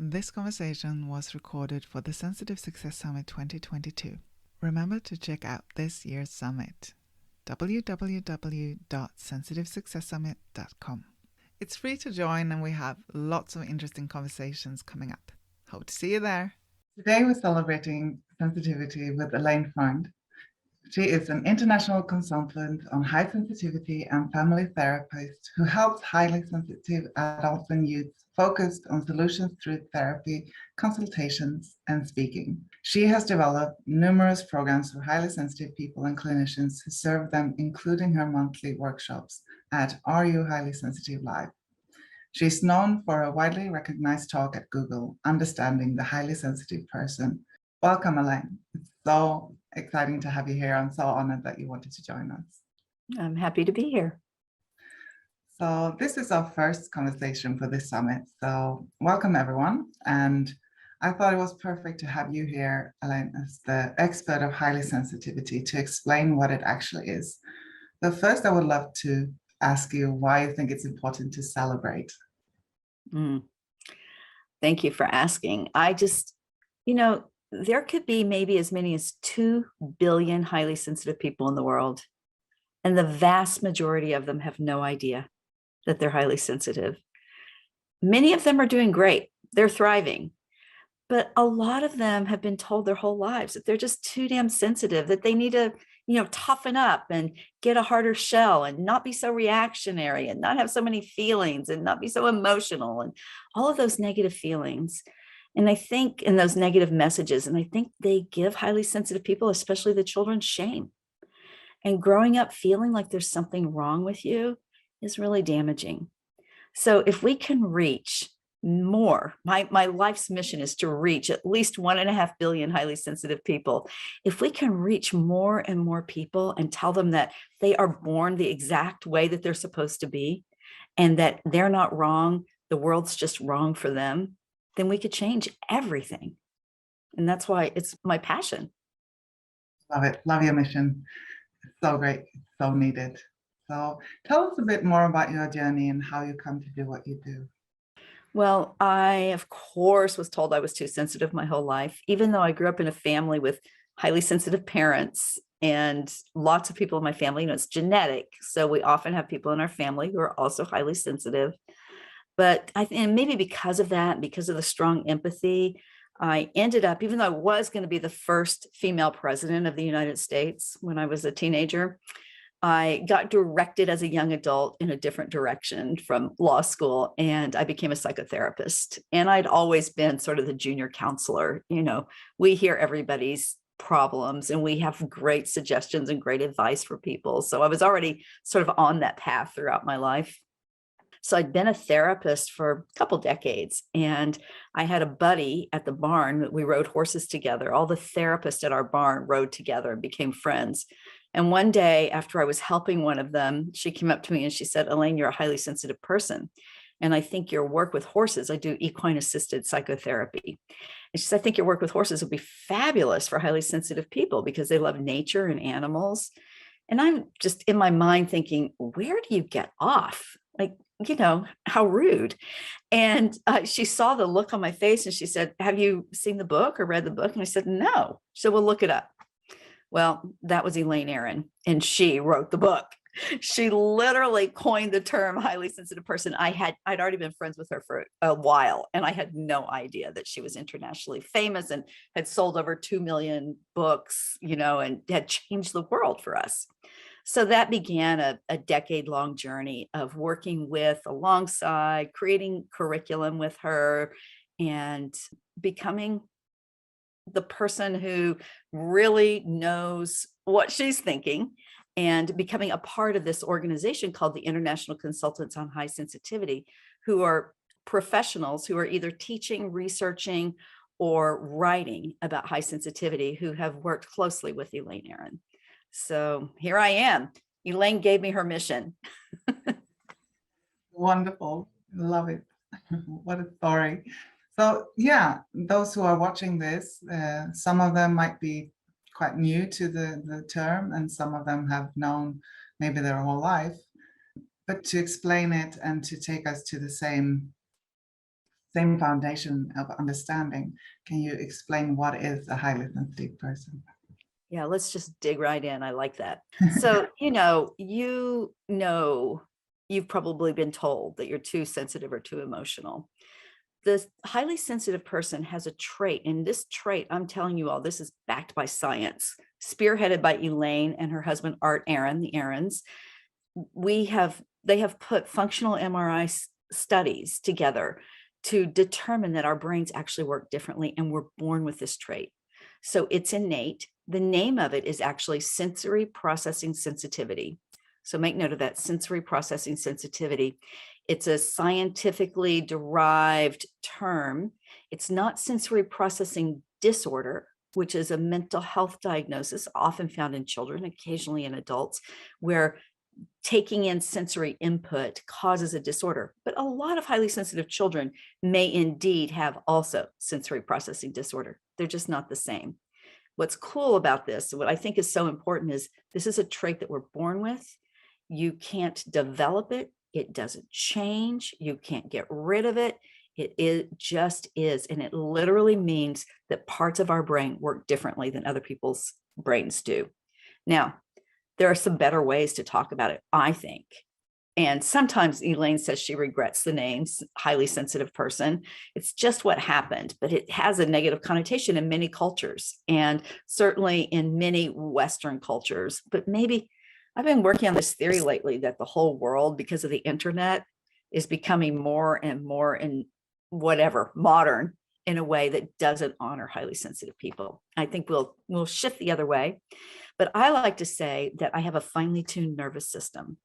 This conversation was recorded for the Sensitive Success Summit 2022. Remember to check out this year's summit, www.sensitivesuccesssummit.com. It's free to join and we have lots of interesting conversations coming up. Hope to see you there. Today we're celebrating sensitivity with Alane Freund. She is an international consultant on high sensitivity and family therapist who helps highly sensitive adults and youths focused on solutions through therapy, consultations, and speaking. She has developed numerous programs for highly sensitive people and clinicians who serve them, including her monthly workshops at Are You Highly Sensitive Live? She's known for a widely recognized talk at Google, Understanding the Highly Sensitive Person. Welcome, Alane. It's so exciting to have you here. I'm so honored that you wanted to join us. I'm happy to be here. So this is our first conversation for this summit. So welcome, everyone. And I thought it was perfect to have you here, Alane, as the expert of highly sensitivity to explain what it actually is. But first, I would love to ask you why you think it's important to celebrate. Thank you for asking. There could be maybe as many as 2 billion highly sensitive people in the world, and the vast majority of them have no idea that they're highly sensitive. Many of them are doing great. They're thriving. But a lot of them have been told their whole lives that they're just too damn sensitive, that they need to, toughen up and get a harder shell and not be so reactionary and not have so many feelings and not be so emotional and all of those negative feelings. And I think in those negative messages, and I think they give highly sensitive people, especially the children, shame. And growing up feeling like there's something wrong with you is really damaging. So if we can reach more, my life's mission is to reach at least 1.5 billion highly sensitive people. If we can reach more and more people and tell them that they are born the exact way that they're supposed to be, and that they're not wrong, the world's just wrong for them, then we could change everything. And that's why it's my passion. Love it. Love your mission. It's so great. It's so needed. So tell us a bit more about your journey and how you come to do what you do. Well, I, of course, was told I was too sensitive my whole life, even though I grew up in a family with highly sensitive parents and lots of people in my family. It's genetic. So we often have people in our family who are also highly sensitive. But I think maybe because of that, because of the strong empathy, I ended up, even though I was going to be the first female president of the United States when I was a teenager, I got directed as a young adult in a different direction from law school, and I became a psychotherapist. And I'd always been sort of the junior counselor. We hear everybody's problems and we have great suggestions and great advice for people. So I was already sort of on that path throughout my life. So I'd been a therapist for a couple decades, and I had a buddy at the barn that we rode horses together. All the therapists at our barn rode together and became friends. And one day after I was helping one of them, she came up to me and she said, "Alane, you're a highly sensitive person. And I think your work with horses," I do equine assisted psychotherapy. And she said, "I think your work with horses would be fabulous for highly sensitive people because they love nature and animals." And I'm just in my mind thinking, where do you get off? How rude. And she saw the look on my face and she said, "Have you seen the book or read the book?" And I said, "No." She said, "Well, look it up." Well, that was Alane Aaron, and she wrote the book. She literally coined the term highly sensitive person. I'd already been friends with her for a while, and I had no idea that she was internationally famous and had sold over 2 million books, and had changed the world for us. So that began a decade-long journey of working alongside, creating curriculum with her, and becoming the person who really knows what she's thinking, and becoming a part of this organization called the International Consultants on High Sensitivity, who are professionals who are either teaching, researching, or writing about high sensitivity, who have worked closely with Alane Aaron. So here I am. Alane gave me her mission. Wonderful. Love it. What a story. So yeah, those who are watching this, some of them might be quite new to the term, and some of them have known maybe their whole life. But to explain it and to take us to the same same foundation of understanding, can you explain what is a highly sensitive person? Yeah, let's just dig right in. I like that. So, you've probably been told that you're too sensitive or too emotional. The highly sensitive person has a trait, and this trait, I'm telling you all, this is backed by science, spearheaded by Alane and her husband, Art Aaron, the Aarons. They have put functional MRI studies together to determine that our brains actually work differently, and we're born with this trait. So it's innate. The name of it is actually sensory processing sensitivity. So make note of that, sensory processing sensitivity. It's a scientifically derived term. It's not sensory processing disorder, which is a mental health diagnosis often found in children, occasionally in adults, where taking in sensory input causes a disorder. But a lot of highly sensitive children may indeed have also sensory processing disorder. They're just not the same. What's cool about this, what I think is so important, is this is a trait that we're born with. You can't develop it. It doesn't change. You can't get rid of it. It just is. And it literally means that parts of our brain work differently than other people's brains do. Now, there are some better ways to talk about it, I think. And sometimes Alane says she regrets the names highly sensitive person. It's just what happened, but it has a negative connotation in many cultures, and certainly in many Western cultures. But maybe I've been working on this theory lately that the whole world, because of the internet, is becoming more and more in whatever modern in a way that doesn't honor highly sensitive people. I think we'll shift the other way. But I like to say that I have a finely tuned nervous system,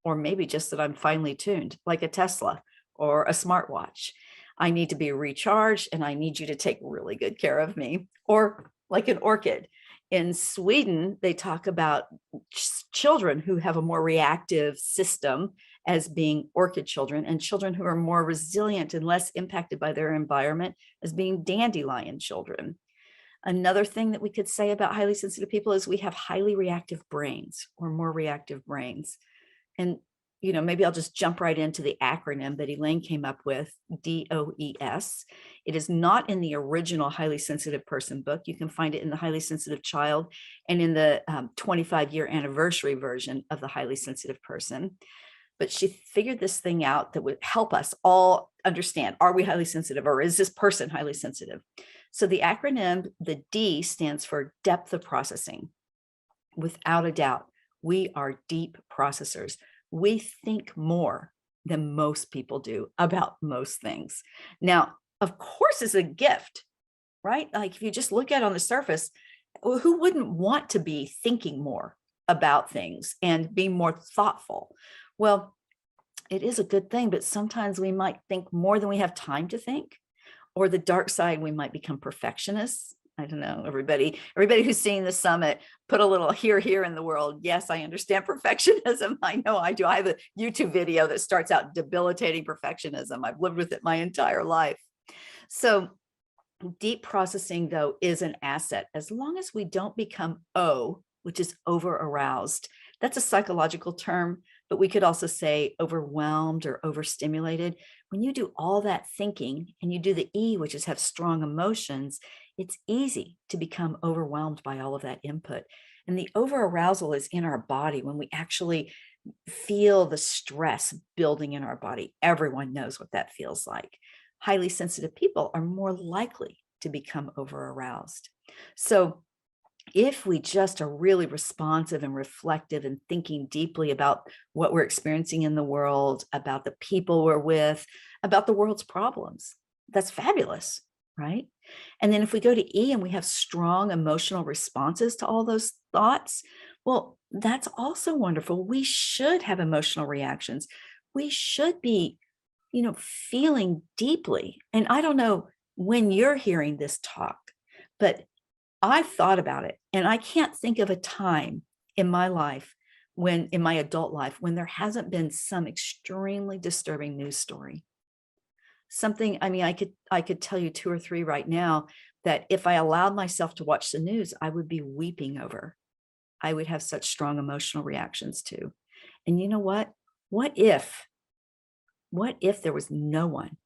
or maybe just that I'm finely tuned, like a Tesla or a smartwatch. I need to be recharged, and I need you to take really good care of me, or like an orchid. In Sweden, they talk about children who have a more reactive system as being orchid children, and children who are more resilient and less impacted by their environment as being dandelion children. Another thing that we could say about highly sensitive people is we have highly reactive brains, or more reactive brains. And, maybe I'll just jump right into the acronym that Alane came up with, DOES. It is not in the original Highly Sensitive Person book. You can find it in the Highly Sensitive Child and in the 25-year anniversary version of the Highly Sensitive Person. But she figured this thing out that would help us all understand, are we highly sensitive, or is this person highly sensitive? So the acronym, the D, stands for depth of processing. Without a doubt, we are deep processors. We think more than most people do about most things. Now, of course, it's a gift, right? Like if you just look at it on the surface, who wouldn't want to be thinking more about things and be more thoughtful? Well, it is a good thing, but sometimes we might think more than we have time to think. Or the dark side, we might become perfectionists. I don't know, everybody who's seeing the summit, put a little here in the world. Yes, I understand perfectionism. I know I do. I have a YouTube video that starts out debilitating perfectionism. I've lived with it my entire life. So deep processing, though, is an asset as long as we don't become O, which is over aroused. That's a psychological term, but we could also say overwhelmed or overstimulated. When you do all that thinking and you do the E, which is have strong emotions, it's easy to become overwhelmed by all of that input. And the overarousal is in our body when we actually feel the stress building in our body. Everyone knows what that feels like. Highly sensitive people are more likely to become overaroused. So if we just are really responsive and reflective and thinking deeply about what we're experiencing in the world, about the people we're with, about the world's problems, that's fabulous, right? And then if we go to E and we have strong emotional responses to all those thoughts, well, that's also wonderful. We should have emotional reactions. We should be, feeling deeply. And I don't know when you're hearing this talk, but I've thought about it, and I can't think of a time in my life in my adult life, when there hasn't been some extremely disturbing news story. Something, I could tell you 2 or 3 right now that if I allowed myself to watch the news, I would be weeping over. I would have such strong emotional reactions to. And you know what? What if there was no one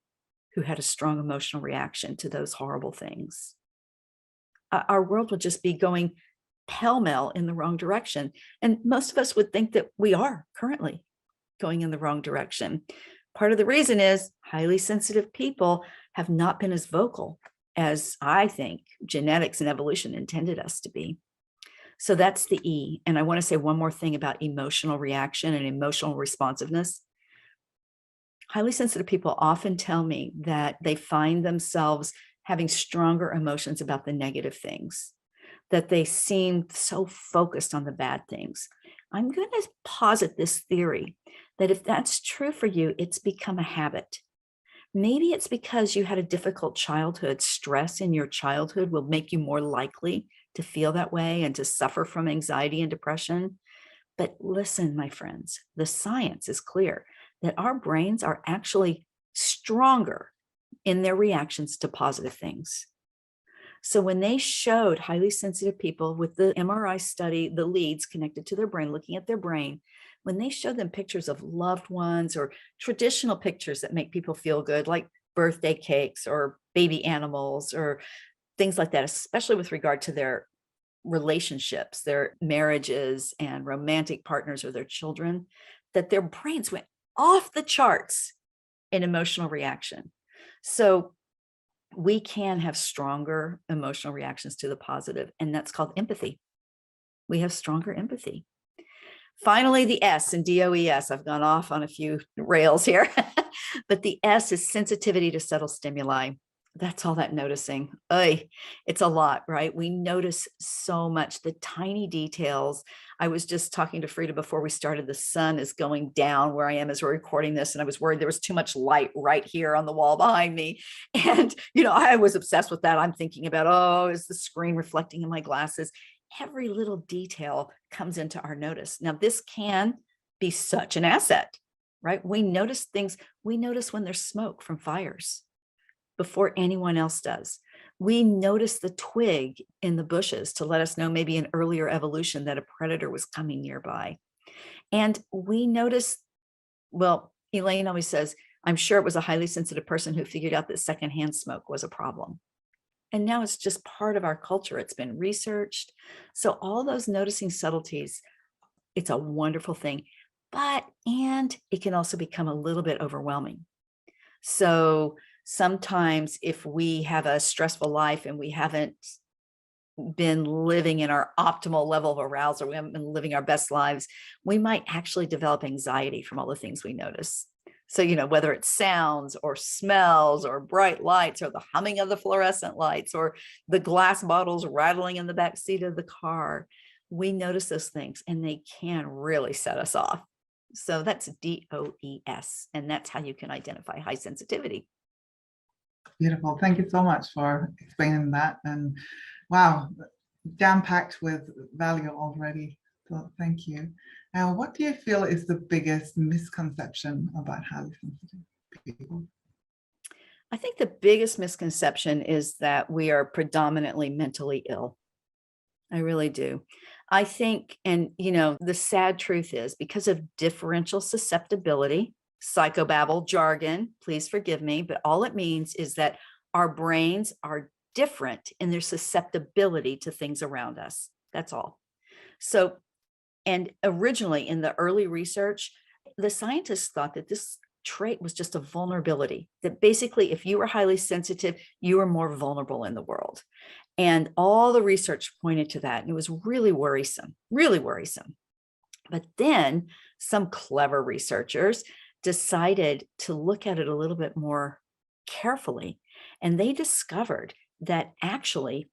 who had a strong emotional reaction to those horrible things. Our world would just be going pell-mell in the wrong direction. And most of us would think that we are currently going in the wrong direction. Part of the reason is highly sensitive people have not been as vocal as I think genetics and evolution intended us to be. So that's the E. And I want to say one more thing about emotional reaction and emotional responsiveness. Highly sensitive people often tell me that they find themselves having stronger emotions about the negative things, that they seem so focused on the bad things. I'm going to posit this theory that if that's true for you, it's become a habit. Maybe it's because you had a difficult childhood. Stress in your childhood will make you more likely to feel that way and to suffer from anxiety and depression. But listen, my friends, the science is clear that our brains are actually stronger in their reactions to positive things. So when they showed highly sensitive people with the MRI study, the leads connected to their brain, looking at their brain, when they showed them pictures of loved ones or traditional pictures that make people feel good, like birthday cakes or baby animals or things like that, especially with regard to their relationships, their marriages and romantic partners or their children, that their brains went off the charts in emotional reaction. So we can have stronger emotional reactions to the positive, and that's called empathy. We have stronger empathy. Finally, the S in DOES. I've gone off on a few rails here, but the S is sensitivity to subtle stimuli. That's all that noticing. It's a lot, right? We notice so much, the tiny details. I was just talking to Frida before we started. The sun is going down where I am as we're recording this, and I was worried there was too much light right here on the wall behind me. And, I was obsessed with that. I'm thinking about, is the screen reflecting in my glasses? Every little detail comes into our notice. Now, this can be such an asset, right? We notice things. We notice when there's smoke from fires before anyone else does. We notice the twig in the bushes to let us know maybe an earlier evolution that a predator was coming nearby. And we notice, well, Elaine always says, I'm sure it was a highly sensitive person who figured out that secondhand smoke was a problem. And now it's just part of our culture. It's been researched. So all those noticing subtleties, it's a wonderful thing, and it can also become a little bit overwhelming. So sometimes if we have a stressful life and we haven't been living in our optimal level of arousal, we haven't been living our best lives, we might actually develop anxiety from all the things we notice. So, whether it's sounds or smells or bright lights or the humming of the fluorescent lights or the glass bottles rattling in the back seat of the car, we notice those things and they can really set us off. So that's DOES, and that's how you can identify high sensitivity. Beautiful. Thank you so much for explaining that. And wow, jam-packed with value already. So thank you. What do you feel is the biggest misconception about highly sensitive people? I think the biggest misconception is that we are predominantly mentally ill. I really do. I think, and the sad truth is, because of differential susceptibility, psychobabble jargon, please forgive me, but all it means is that our brains are different in their susceptibility to things around us. That's all. So, and originally in the early research, the scientists thought that this trait was just a vulnerability, that basically if you were highly sensitive, you were more vulnerable in the world. And all the research pointed to that. And it was really worrisome, really worrisome. But then some clever researchers decided to look at it a little bit more carefully. And they discovered that actually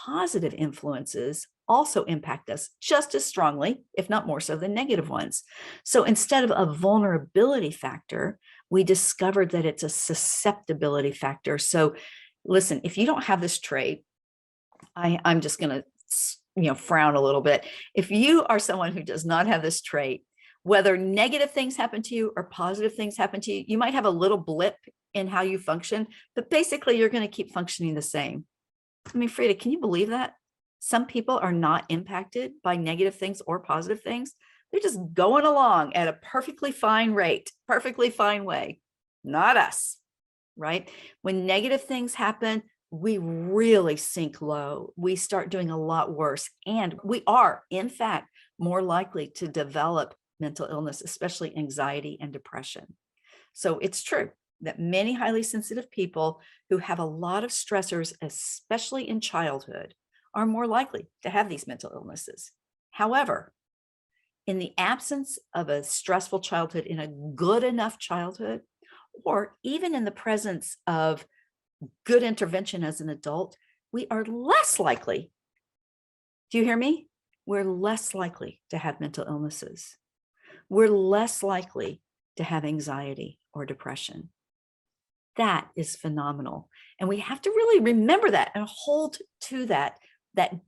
positive influences also impact us just as strongly, if not more so, than negative ones. So instead of a vulnerability factor, we discovered that it's a susceptibility factor. So listen, if you don't have this trait, I'm just going to, frown a little bit. If you are someone who does not have this trait, whether negative things happen to you or positive things happen to you, you might have a little blip in how you function, but basically you're going to keep functioning the same. I mean, Frida, can you believe that? Some people are not impacted by negative things or positive things. They're just going along at a perfectly fine rate, perfectly fine way. Not us. right? When negative things happen, we really sink low. We start doing a lot worse. And we are, in fact, more likely to develop mental illness, especially anxiety and depression. So it's true that many highly sensitive people who have a lot of stressors, especially in childhood, are more likely to have these mental illnesses. However, in the absence of a stressful childhood, in a good enough childhood, or even in the presence of good intervention as an adult, we are less likely. Do you hear me? We're less likely to have mental illnesses. We're less likely to have anxiety or depression. That is phenomenal. And we have to really remember that and hold to that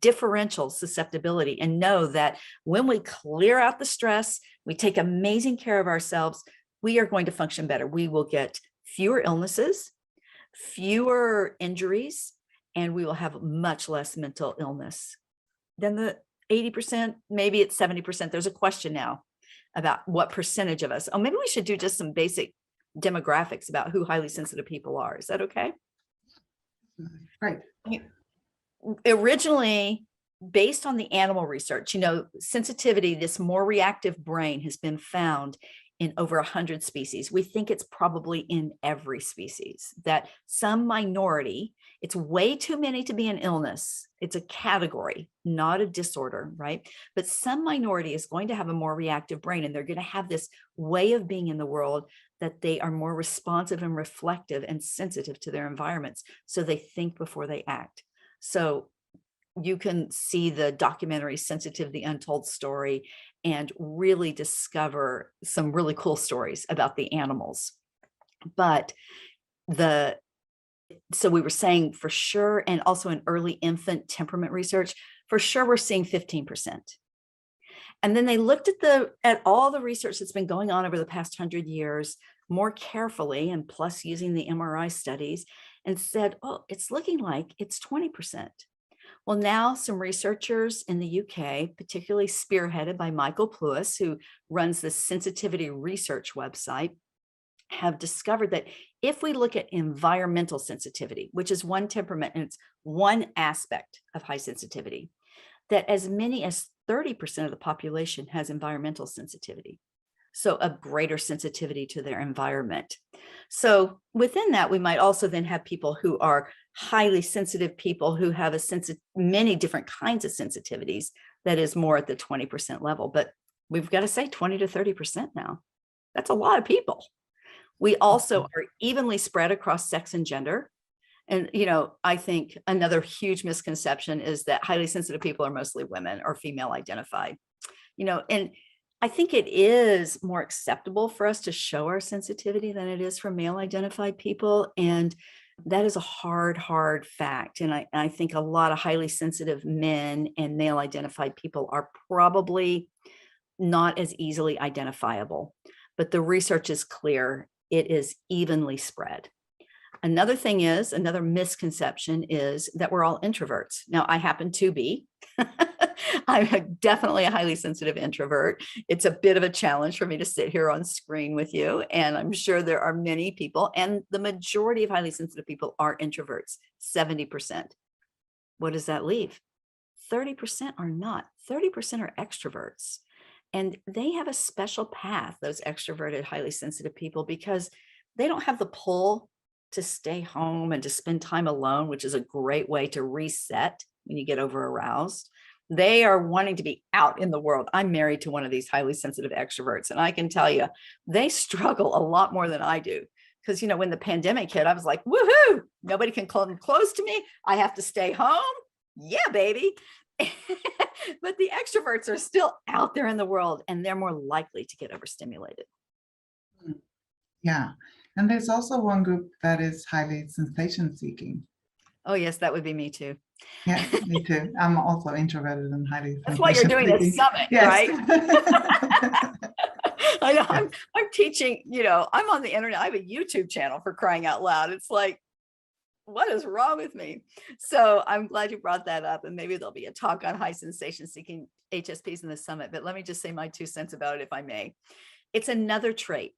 differential susceptibility, and know that when we clear out the stress, we take amazing care of ourselves, we are going to function better. We will get fewer illnesses, fewer injuries, and we will have much less mental illness than the 80%, maybe it's 70%. There's a question now about what percentage of us. Oh, maybe we should do just some basic demographics about who highly sensitive people are. Is that okay? Right. Originally, based on the animal research, sensitivity, this more reactive brain has been found in over 100 species. We think it's probably in every species, that some minority, it's way too many to be an illness. It's a category, not a disorder, right? But some minority is going to have a more reactive brain, and they're going to have this way of being in the world that they are more responsive and reflective and sensitive to their environments. So they think before they act. So you can see the documentary Sensitive, the Untold Story, and really discover some really cool stories about the animals. But so we were saying for sure, and also in early infant temperament research, for sure we're seeing 15%. And then they looked at all the research that's been going on over the past 100 years more carefully, and plus using the MRI studies, and said, oh, it's looking like it's 20%. Well, now some researchers in the UK, particularly spearheaded by Michael Plewis, who runs the sensitivity research website, have discovered that if we look at environmental sensitivity, which is one temperament and it's one aspect of high sensitivity, that as many as 30% of the population has environmental sensitivity. So a greater sensitivity to their environment. So within that, we might also then have people who are highly sensitive people who have many different kinds of sensitivities that is more at the 20% level. But we've got to say 20 to 30% now. That's a lot of people. We also are evenly spread across sex and gender. And, I think another huge misconception is that highly sensitive people are mostly women or female identified, and I think it is more acceptable for us to show our sensitivity than it is for male identified people. And that is a hard fact. And I think a lot of highly sensitive men and male identified people are probably not as easily identifiable, but the research is clear. It is evenly spread. Another misconception is that we're all introverts. Now, I happen to be. I'm definitely a highly sensitive introvert. It's a bit of a challenge for me to sit here on screen with you. And I'm sure there are many people, and the majority of highly sensitive people are introverts, 70%. What does that leave? 30% are not. 30% are extroverts. And they have a special path, those extroverted, highly sensitive people, because they don't have the pull to stay home and to spend time alone, which is a great way to reset when you get over aroused. They are wanting to be out in the world. I'm married to one of these highly sensitive extroverts, and I can tell you, they struggle a lot more than I do. Because, when the pandemic hit, I was like, woohoo, nobody can come close to me. I have to stay home. Yeah, baby. But the extroverts are still out there in the world, and they're more likely to get overstimulated. Yeah. And there's also one group that is highly sensation seeking. Oh, yes, that would be me too. Yeah, me too. I'm also introverted and highly That's why you're doing this summit, yes. Right? I know. I'm teaching, I'm on the internet. I have a YouTube channel, for crying out loud. It's like, what is wrong with me? So I'm glad you brought that up. And maybe there'll be a talk on high sensation seeking HSPs in the summit. But let me just say my 2 cents about it, if I may. It's another trait.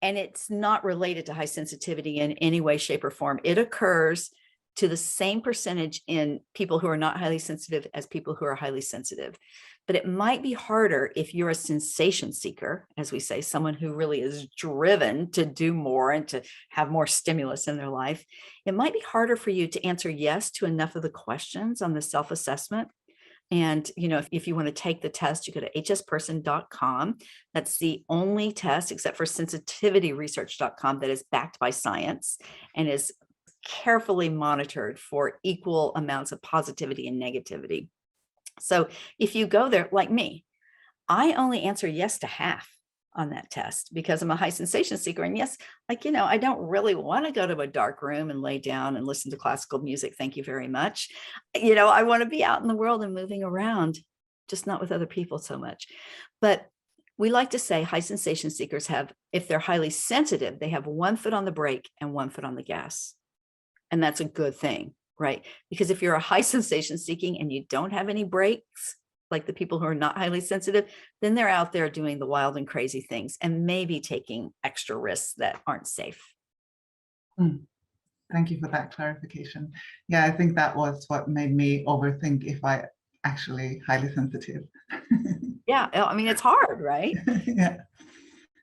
And it's not related to high sensitivity in any way, shape, or form. It occurs to the same percentage in people who are not highly sensitive as people who are highly sensitive. But it might be harder if you're a sensation seeker, as we say, someone who really is driven to do more and to have more stimulus in their life. It might be harder for you to answer yes to enough of the questions on the self-assessment. And, if you want to take the test, you go to hsperson.com. That's the only test, except for sensitivityresearch.com, that is backed by science and is carefully monitored for equal amounts of positivity and negativity. So if you go there, like me, I only answer yes to half on that test because I'm a high sensation seeker. And yes, I don't really want to go to a dark room and lay down and listen to classical music. Thank you very much. I want to be out in the world and moving around, just not with other people so much. But we like to say high sensation seekers have, if they're highly sensitive, they have 1 foot on the brake and 1 foot on the gas. And that's a good thing, right? Because if you're a high sensation seeking and you don't have any brakes, like the people who are not highly sensitive, then they're out there doing the wild and crazy things and maybe taking extra risks that aren't safe. Thank you for that clarification. Yeah, I think that was what made me overthink if I actually highly sensitive. Yeah, I mean, it's hard, right?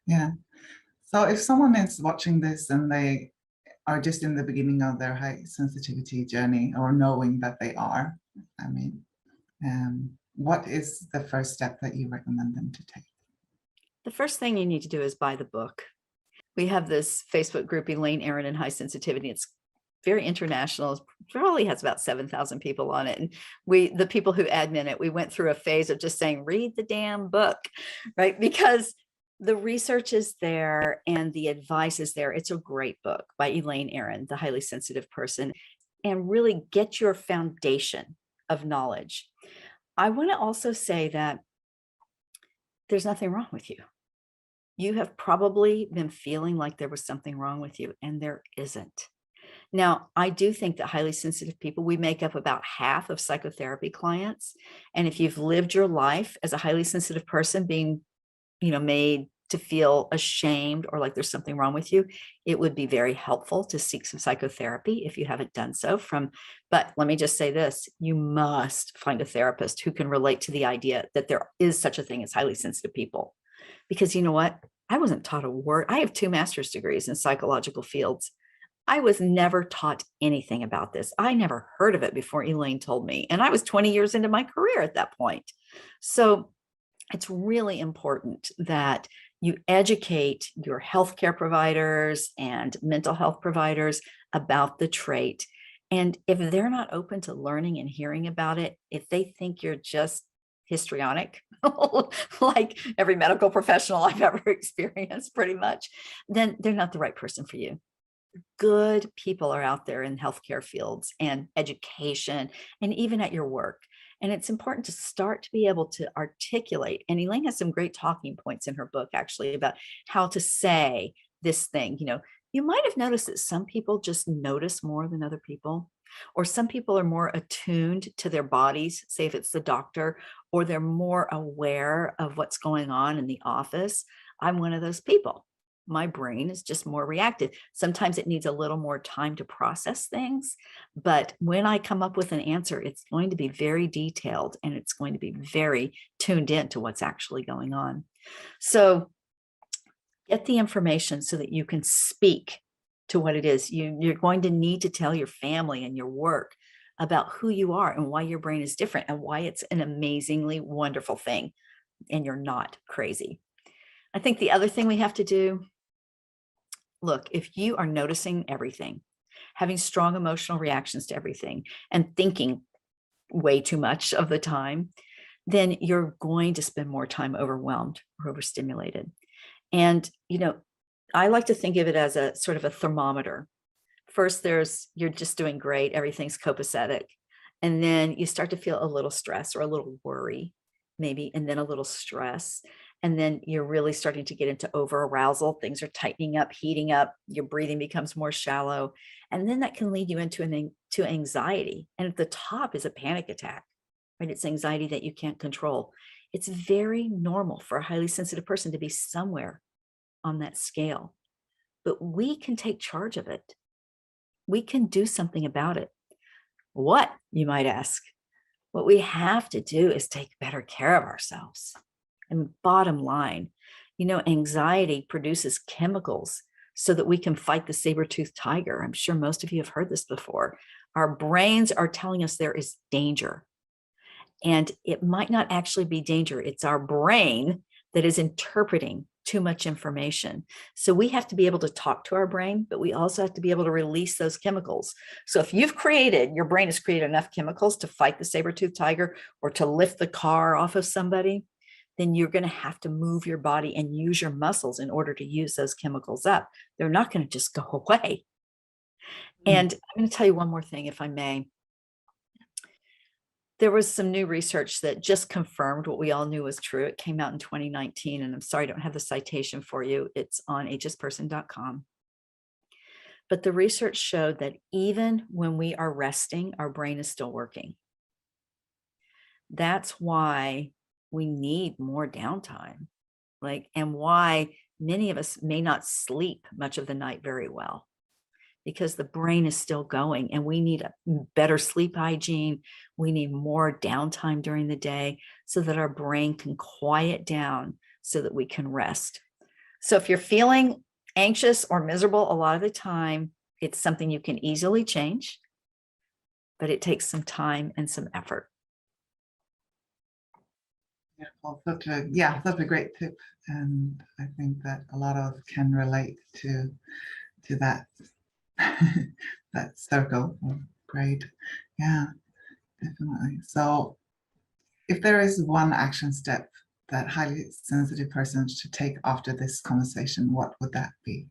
Yeah. So if someone is watching this and they are just in the beginning of their high sensitivity journey or knowing that they are, what is the first step that you recommend them to take? The first thing you need to do is buy the book. We have this Facebook group, Alane Aaron and High Sensitivity. It's very international. It probably has about 7,000 people on it. And the people who admin it, we went through a phase of just saying, read the damn book, right? Because the research is there and the advice is there. It's a great book by Alane Aaron, the highly sensitive person, and really get your foundation of knowledge. I want to also say that there's nothing wrong with you. You have probably been feeling like there was something wrong with you, and there isn't. Now, I do think that highly sensitive people, we make up about half of psychotherapy clients. And if you've lived your life as a highly sensitive person being, made to feel ashamed or like there's something wrong with you, it would be very helpful to seek some psychotherapy if you haven't done so. But let me just say this, you must find a therapist who can relate to the idea that there is such a thing as highly sensitive people. Because you know what? I wasn't taught a word. I have 2 master's degrees in psychological fields. I was never taught anything about this. I never heard of it before Alane told me. And I was 20 years into my career at that point. So it's really important that you educate your healthcare providers and mental health providers about the trait. And if they're not open to learning and hearing about it, if they think you're just histrionic, like every medical professional I've ever experienced pretty much, then they're not the right person for you. Good people are out there in healthcare fields and education and even at your work. And it's important to start to be able to articulate. And Alane has some great talking points in her book, actually, about how to say this thing. You might have noticed that some people just notice more than other people, or some people are more attuned to their bodies, say if it's the doctor, or they're more aware of what's going on in the office. I'm one of those people. My brain is just more reactive. Sometimes it needs a little more time to process things, but when I come up with an answer, it's going to be very detailed and it's going to be very tuned in to what's actually going on. So get the information so that you can speak to what it is. You're going to need to tell your family and your work about who you are and why your brain is different and why it's an amazingly wonderful thing and you're not crazy. I think the other thing we have to do, look, if you are noticing everything, having strong emotional reactions to everything, and thinking way too much of the time, then you're going to spend more time overwhelmed or overstimulated. And, I like to think of it as a sort of a thermometer. First, you're just doing great, everything's copacetic. And then you start to feel a little stress or a little worry, maybe, and then a little stress. And then you're really starting to get into over arousal. Things are tightening up, heating up, your breathing becomes more shallow. And then that can lead you into anxiety. And at the top is a panic attack, right? It's anxiety that you can't control. It's very normal for a highly sensitive person to be somewhere on that scale. but we can take charge of it. We can do something about it. What, you might ask? What we have to do is take better care of ourselves. And bottom line, anxiety produces chemicals so that we can fight the saber-toothed tiger. I'm sure most of you have heard this before. Our brains are telling us there is danger. And it might not actually be danger. It's our brain that is interpreting too much information. So we have to be able to talk to our brain, but we also have to be able to release those chemicals. So if your brain has created enough chemicals to fight the saber-toothed tiger or to lift the car off of somebody, then you're going to have to move your body and use your muscles in order to use those chemicals up. They're not going to just go away. And I'm going to tell you one more thing, if I may. There was some new research that just confirmed what we all knew was true. It came out in 2019, and I'm sorry I don't have the citation for you. It's on hsperson.com. But the research showed that even when we are resting, our brain is still working. That's why we need more downtime, and why many of us may not sleep much of the night very well, because the brain is still going, and we need a better sleep hygiene. We need more downtime during the day so that our brain can quiet down so that we can rest. So if you're feeling anxious or miserable a lot of the time, it's something you can easily change, but it takes some time and some effort. Such a great tip. And I think that a lot of us can relate to that. That circle. Great. Yeah, definitely. So if there is one action step that highly sensitive persons should take after this conversation, what would that be?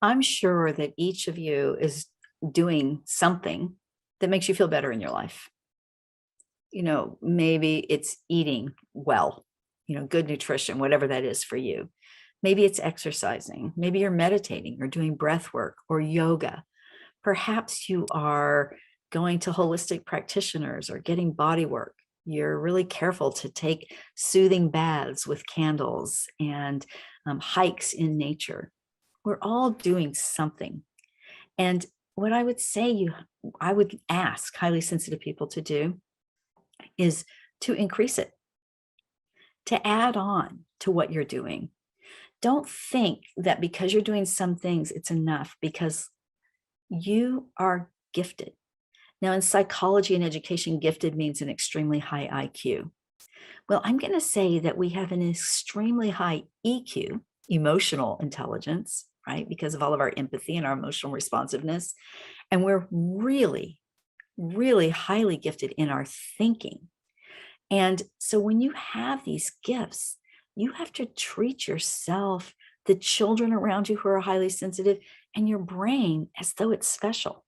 I'm sure that each of you is doing something that makes you feel better in your life. Maybe it's eating well, good nutrition, whatever that is for you. Maybe it's exercising. Maybe you're meditating or doing breath work or yoga. Perhaps you are going to holistic practitioners or getting body work. You're really careful to take soothing baths with candles and hikes in nature. We're all doing something. And what I would say I would ask highly sensitive people to do is to increase it, to add on to what you're doing. Don't think that because you're doing some things, it's enough, because you are gifted. Now, in psychology and education, gifted means an extremely high IQ. Well, I'm going to say that we have an extremely high EQ, emotional intelligence, right? Because of all of our empathy and our emotional responsiveness. And we're really, really highly gifted in our thinking. And so when you have these gifts, you have to treat yourself, the children around you who are highly sensitive, and your brain as though it's special.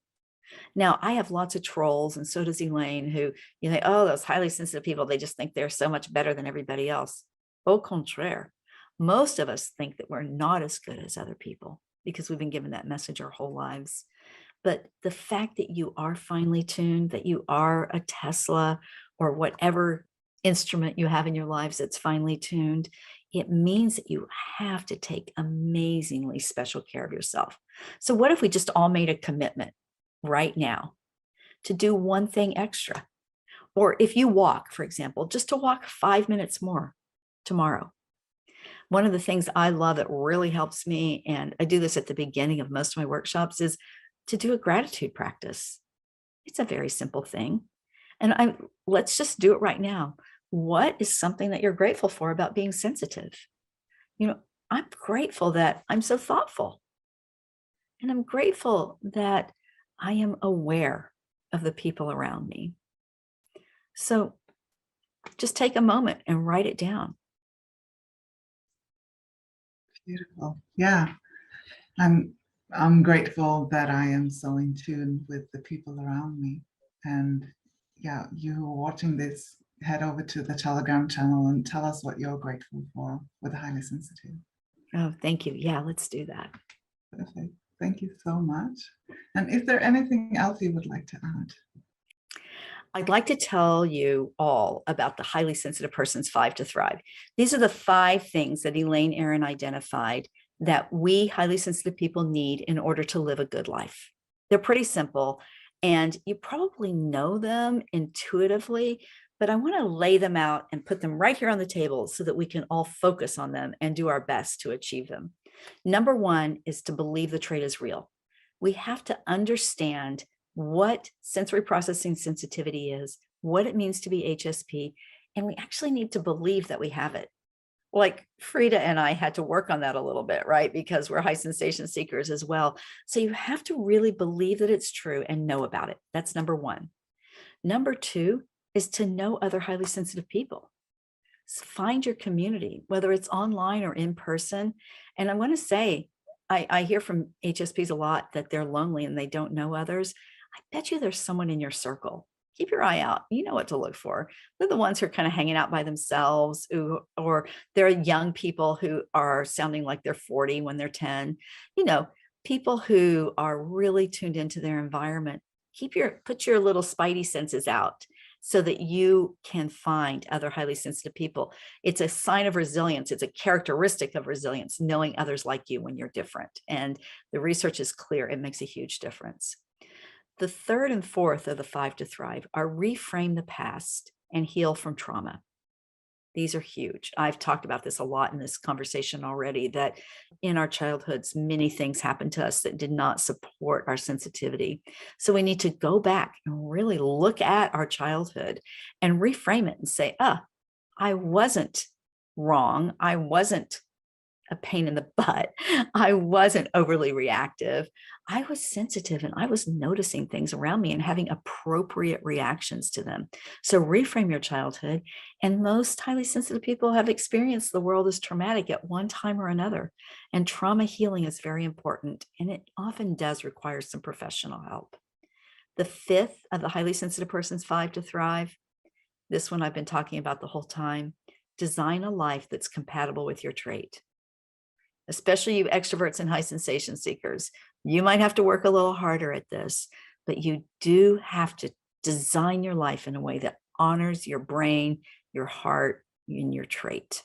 Now, I have lots of trolls, and so does Alane, who think, oh, those highly sensitive people, they just think they're so much better than everybody else. Au contraire, most of us think that we're not as good as other people because we've been given that message our whole lives. But the fact that you are finely tuned, that you are a Tesla or whatever instrument you have in your lives that's finely tuned, it means that you have to take amazingly special care of yourself. So what if we just all made a commitment right now to do one thing extra? Or if you walk, for example, just to walk 5 minutes more tomorrow. One of the things I love that really helps me, and I do this at the beginning of most of my workshops, is to do a gratitude practice. It's a very simple thing. And let's just do it right now. What is something that you're grateful for about being sensitive? I'm grateful that I'm so thoughtful. And I'm grateful that I am aware of the people around me. So just take a moment and write it down. Beautiful. Yeah. I'm grateful that I am so in tune with the people around me. And yeah, you who are watching this, head over to the Telegram channel and tell us what you're grateful for with Highly Sensitive. Oh, thank you. Yeah, let's do that. Perfect. Thank you so much. And is there anything else you would like to add? I'd like to tell you all about the highly sensitive person's 5 to thrive. These are the 5 things that Elaine Aron identified that we highly sensitive people need in order to live a good life. They're pretty simple, and you probably know them intuitively, but I want to lay them out and put them right here on the table so that we can all focus on them and do our best to achieve them. Number 1 is to believe the trait is real. We have to understand what sensory processing sensitivity is, what it means to be HSP, and we actually need to believe that we have it. Like Frida and I had to work on that a little bit, right? Because we're high sensation seekers as well. So you have to really believe that it's true and know about it. That's number 1. Number 2 is to know other highly sensitive people. So find your community, whether it's online or in person. And I want to say, I hear from HSPs a lot that they're lonely and they don't know others. I bet you there's someone in your circle. Keep your eye out. You know what to look for. They're the ones who are kind of hanging out by themselves, or they're young people who are sounding like they're 40 when they're 10. You know, people who are really tuned into their environment. Put your little spidey senses out so that you can find other highly sensitive people. It's a sign of resilience. It's a characteristic of resilience, knowing others like you when you're different. And the research is clear. It makes a huge difference. The 3rd and 4th of the 5 to thrive are reframe the past and heal from trauma. These are huge. I've talked about this a lot in this conversation already, that in our childhoods, many things happened to us that did not support our sensitivity. So we need to go back and really look at our childhood and reframe it and say, I wasn't wrong. I wasn't a pain in the butt. I wasn't overly reactive. I was sensitive and I was noticing things around me and having appropriate reactions to them. So reframe your childhood. And most highly sensitive people have experienced the world as traumatic at one time or another. And trauma healing is very important. And it often does require some professional help. The 5th of the highly sensitive person's 5 to thrive. This one I've been talking about the whole time. Design a life that's compatible with your trait. Especially you extroverts and high sensation seekers. You might have to work a little harder at this, but you do have to design your life in a way that honors your brain, your heart, and your trait.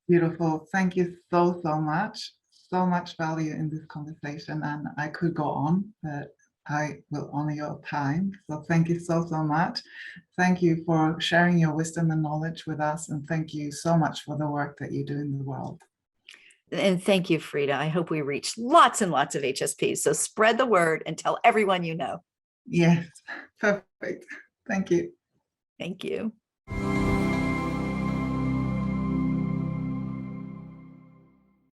Beautiful. Thank you so, so much. So much value in this conversation, and I could go on, but I will honor your time. So thank you so, so much. Thank you for sharing your wisdom and knowledge with us, and thank you so much for the work that you do in the world. And thank you, Frida. I hope we reach lots and lots of HSPs. So spread the word and tell everyone you know. Yes, perfect. Thank you. Thank you.